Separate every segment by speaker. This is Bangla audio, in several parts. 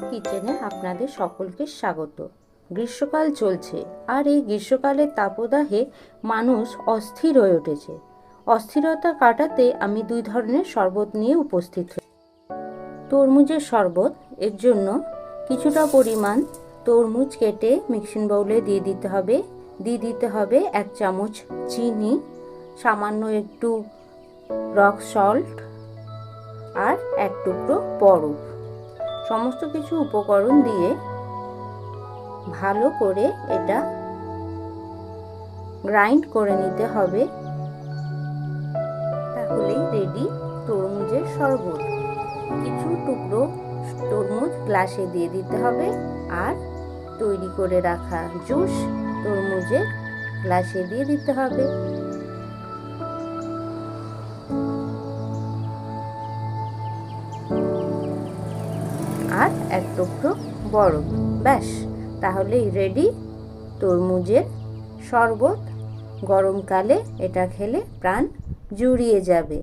Speaker 1: কিচেনে আপনাদের সকলকে স্বাগত। গ্রীষ্মকাল চলছে, আর এই গ্রীষ্মকালের তাপদাহে মানুষ অস্থির হয়ে উঠেছে। অস্থিরতা কাটাতে আমি দুই ধরনের শরবত নিয়ে উপস্থিত হই। তরমুজের শরবত, এর জন্য কিছুটা পরিমাণ তরমুজ কেটে মিক্সিং বাউলে দিয়ে দিতে হবে 1 চামচ চিনি, সামান্য একটু রক সল্ট আর 1 টুকরো বরফ। সমস্ত কিছু উপকরণ দিয়ে ভালো করে এটা গ্রাইন্ড করে নিতে হবে। তাহলেই রেডি তরমুজের শরবত। কিছু টুকরো তরমুজ গ্লাসে দিয়ে দিতে হবে, আর তৈরি করে রাখা জুস তরমুজের গ্লাসে দিয়ে দিতে হবে। আর 1 টুকরো বরফ। ব্যাস, তাহলেই রেডি তরমুজের শরবত। গরমকালে এটা খেলে প্রাণ জুড়িয়ে যাবে।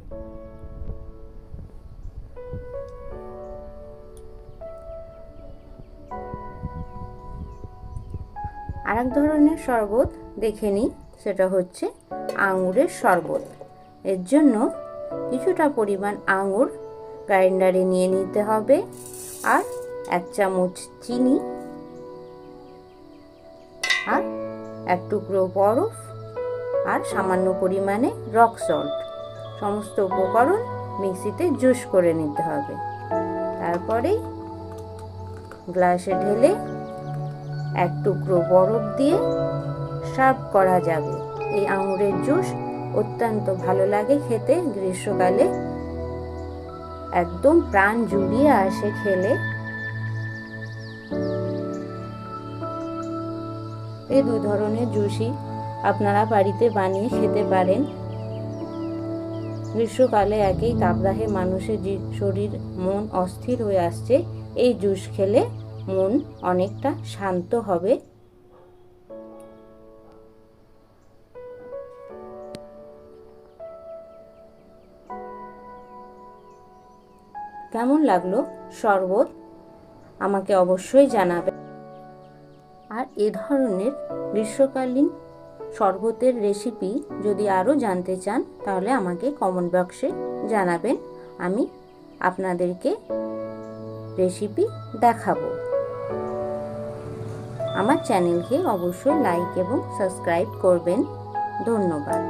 Speaker 1: আরেক ধরনের শরবত দেখে নিই, সেটা হচ্ছে আঙুরের শরবত। এর জন্য কিছুটা পরিমাণ আঙুর গ্রাইন্ডারে নিয়ে নিতে হবে, আর 1 চামচ চিনি, আর 1 টুকরো বরফ, আর সামান্য পরিমাণে রক সল্ট। সমস্ত উপকরণ মিক্সিতে জুস করে নিতে হবে। তারপরে গ্লাসে ঢেলে 1 টুকরো বরফ দিয়ে সার্ভ করা যাবে। এই আঙুরের জুস অত্যন্ত ভালো লাগে খেতে। গ্রীষ্মকালে একদম প্রাণ জুড়িয়ে আসে খেলে। এই দুই ধরনের জুসই আপনারা বাড়িতে বানিয়ে খেতে পারেন। গ্রীষ্মকালে একই তাপদাহে মানুষের শরীর মন অস্থির হয়ে আসছে, এই জুস খেলে মন অনেকটা শান্ত হবে। কেমন লাগলো শরবত আমাকে অবশ্যই জানাবেন। আর এ ধরনের গ্রীষ্মকালীন শরবতের রেসিপি যদি আরও জানতে চান, তাহলে আমাকে কমেন্ট বক্সে জানাবেন। আমি আপনাদেরকে রেসিপি দেখাবো। আমার চ্যানেলকে অবশ্যই লাইক এবং সাবস্ক্রাইব করবেন। ধন্যবাদ।